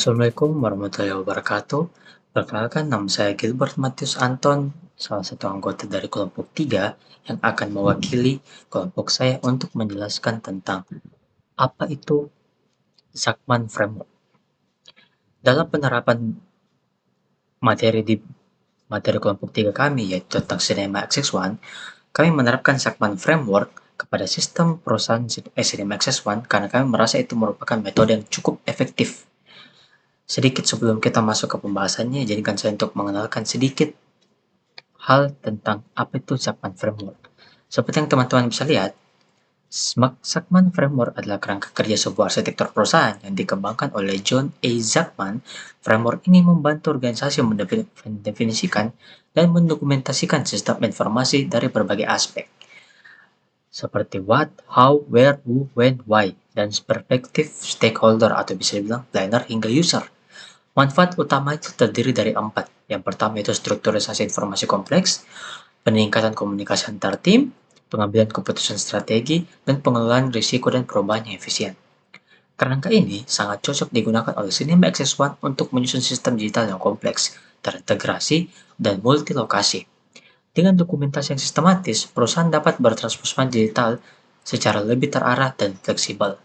Assalamualaikum warahmatullahi wabarakatuh. Perkenalkan, nama saya Gilbert Matius Anton, salah satu anggota dari kelompok 3 yang akan mewakili kelompok saya untuk menjelaskan tentang apa itu Zakman Framework. Dalam penerapan materi di materi kelompok 3 kami, yaitu tentang Cinema XX1, kami menerapkan Zakman Framework kepada sistem perusahaan Cinema XX1 karena kami merasa itu merupakan metode yang cukup efektif. Sedikit sebelum kita masuk ke pembahasannya, izinkan saya untuk mengenalkan sedikit hal tentang apa itu Zakman Framework. Seperti yang teman-teman bisa lihat, Zakman Framework adalah kerangka kerja sebuah arsitektur perusahaan yang dikembangkan oleh John A. Zakman. Framework ini membantu organisasi mendefinisikan dan mendokumentasikan sistem informasi dari berbagai aspek, seperti what, how, where, who, when, why, dan perspektif stakeholder atau bisa dibilang planner hingga user. Manfaat utama itu terdiri dari 4. Yang pertama itu strukturisasi informasi kompleks, peningkatan komunikasi antar tim, pengambilan keputusan strategi, dan pengelolaan risiko dan perubahan yang efisien. Kerangka ini sangat cocok digunakan oleh Cinema XX1 untuk menyusun sistem digital yang kompleks, terintegrasi, dan multilokasi. Dengan dokumentasi yang sistematis, perusahaan dapat bertransformasi digital secara lebih terarah dan fleksibel.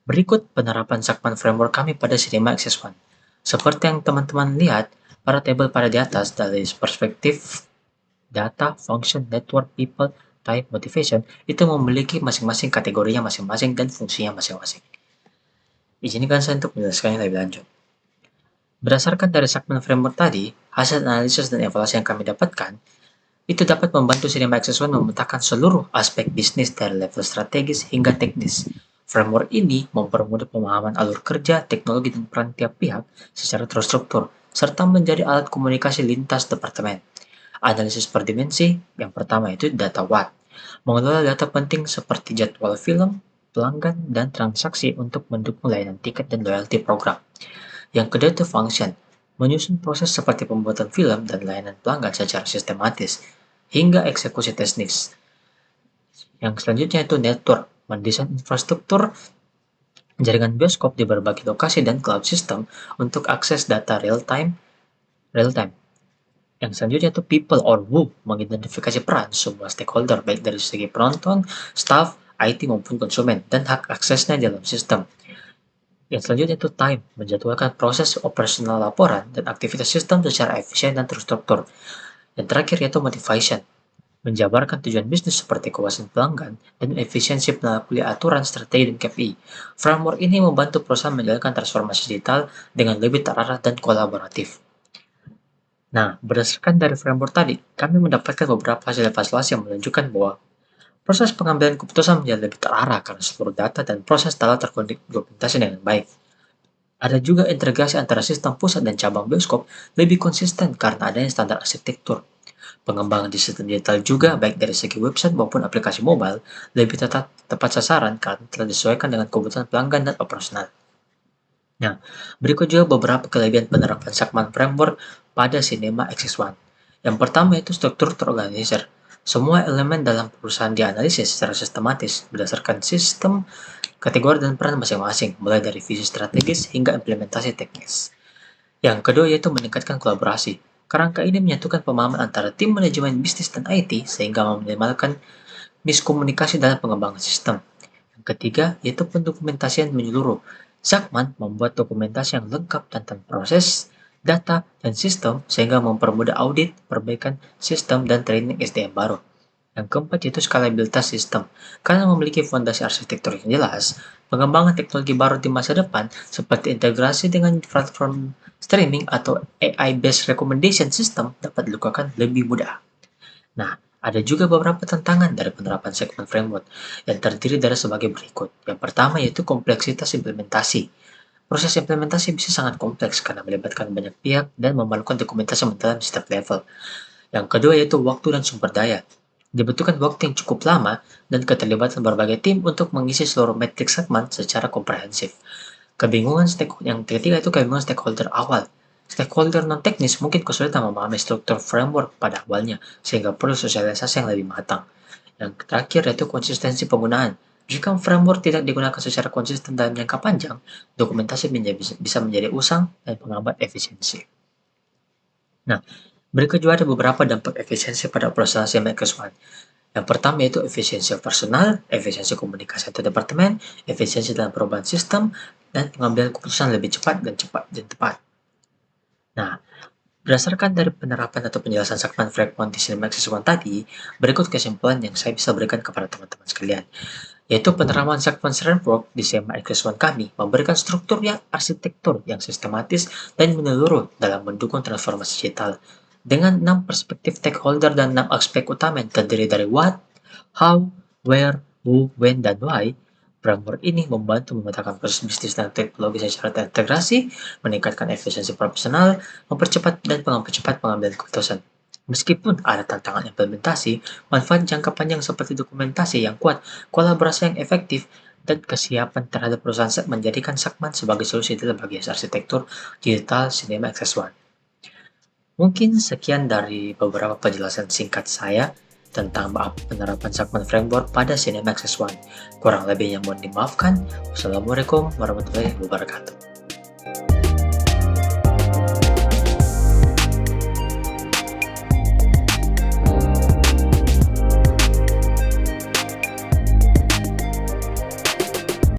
Berikut penerapan Zakman Framework kami pada Cinema XX1. Seperti yang teman-teman lihat, pada tabel pada di atas dari perspektif data, function, network, people, type, motivation, itu memiliki masing-masing kategorinya masing-masing dan fungsinya masing-masing. Izinkan saya untuk menjelaskannya lebih lanjut. Berdasarkan dari Zakman Framework tadi, hasil analisis dan evaluasi yang kami dapatkan, itu dapat membantu Cinema XX1 memetakan seluruh aspek bisnis dari level strategis hingga teknis. Framework ini mempermudah pemahaman alur kerja, teknologi, dan peran tiap pihak secara terstruktur, serta menjadi alat komunikasi lintas departemen. Analisis per dimensi, yang pertama itu data what. Mengelola data penting seperti jadwal film, pelanggan, dan transaksi untuk mendukung layanan tiket dan loyalty program. Yang kedua itu function, menyusun proses seperti pembuatan film dan layanan pelanggan secara sistematis, hingga eksekusi teknis. Yang selanjutnya itu network, mendesain infrastruktur jaringan bioskop di berbagai lokasi dan cloud system untuk akses data real-time. Yang selanjutnya itu people or who, mengidentifikasi peran semua stakeholder baik dari segi penonton, staff, IT maupun konsumen, dan hak aksesnya dalam sistem. Yang selanjutnya itu time, menjadwalkan proses operasional laporan dan aktivitas sistem secara efisien dan terstruktur. Yang terakhir yaitu motivation, menjabarkan tujuan bisnis seperti kepuasan pelanggan dan efisiensi melalui aturan, strategi, dan KPI. Framework ini membantu perusahaan menjalankan transformasi digital dengan lebih terarah dan kolaboratif. Nah, berdasarkan dari framework tadi, kami mendapatkan beberapa hasil evaluasi yang menunjukkan bahwa proses pengambilan keputusan menjadi lebih terarah karena seluruh data dan proses telah terdokumentasi dengan baik. Ada juga integrasi antara sistem pusat dan cabang bioskop lebih konsisten karena adanya standar arsitektur. Pengembangan di sistem digital juga, baik dari segi website maupun aplikasi mobile, lebih tepat sasaran karena telah disesuaikan dengan kebutuhan pelanggan dan operasional. Nah, berikut juga beberapa kelebihan penerapan Zakman Framework pada Cinema XX1. Yang pertama itu struktur terorganisir. Semua elemen dalam perusahaan dianalisis secara sistematis berdasarkan sistem, kategori, dan peran masing-masing, mulai dari visi strategis hingga implementasi teknis. Yang kedua yaitu meningkatkan kolaborasi. Kerangka ini menyatukan pemahaman antara tim manajemen bisnis dan IT sehingga meminimalkan miskomunikasi dalam pengembangan sistem. Yang ketiga yaitu pendokumentasian menyeluruh. Zakman membuat dokumentasi yang lengkap tentang proses, data, dan sistem sehingga mempermudah audit, perbaikan sistem, dan training SDM baru. Yang keempat yaitu skalabilitas sistem. Karena memiliki fondasi arsitektur yang jelas, pengembangan teknologi baru di masa depan seperti integrasi dengan platform streaming atau AI-based recommendation system dapat dilakukan lebih mudah. Nah, ada juga beberapa tantangan dari penerapan segmen framework yang terdiri dari sebagai berikut. Yang pertama yaitu kompleksitas implementasi. Proses implementasi bisa sangat kompleks karena melibatkan banyak pihak dan memerlukan dokumentasi mendalam di setiap level. Yang kedua yaitu waktu dan sumber daya. Dibutuhkan waktu yang cukup lama dan keterlibatan berbagai tim untuk mengisi seluruh metrik segmen secara komprehensif. Yang ketiga itu kebingungan stakeholder awal. Stakeholder non-teknis mungkin kesulitan memahami struktur framework pada awalnya, sehingga perlu sosialisasi yang lebih matang. Yang terakhir yaitu konsistensi penggunaan. Jika framework tidak digunakan secara konsisten dalam jangka panjang, dokumentasi bisa menjadi usang dan menghambat efisiensi. Nah, berikut juga ada beberapa dampak efisiensi pada operasional CMX One. Yang pertama yaitu efisiensi personal, efisiensi komunikasi antar departemen, efisiensi dalam perubahan sistem, dan pengambilan keputusan lebih cepat dan tepat. Nah, berdasarkan dari penerapan atau penjelasan segmen frekuensi CMX One tadi, berikut kesimpulan yang saya bisa berikan kepada teman-teman sekalian, yaitu penerapan segmen framework di CMX One kami memberikan arsitektur yang sistematis dan menyeluruh dalam mendukung transformasi digital. Dengan 6 perspektif stakeholder dan 6 aspek utama yang terdiri dari what, how, where, who, when, dan why, framework ini membantu memetakan proses bisnis dan teknologi secara terintegrasi, meningkatkan efisiensi profesional, mempercepat pengambilan keputusan. Meskipun ada tantangan implementasi, manfaat jangka panjang seperti dokumentasi yang kuat, kolaborasi yang efektif, dan kesiapan terhadap perusahaan menjadikan Sakman sebagai solusi dalam bagian arsitektur digital Cinema Access1. Mungkin sekian dari beberapa penjelasan singkat saya tentang penerapan Sakman Framework pada Cinema Access1. Kurang lebihnya mohon dimaafkan. Wassalamualaikum warahmatullahi wabarakatuh.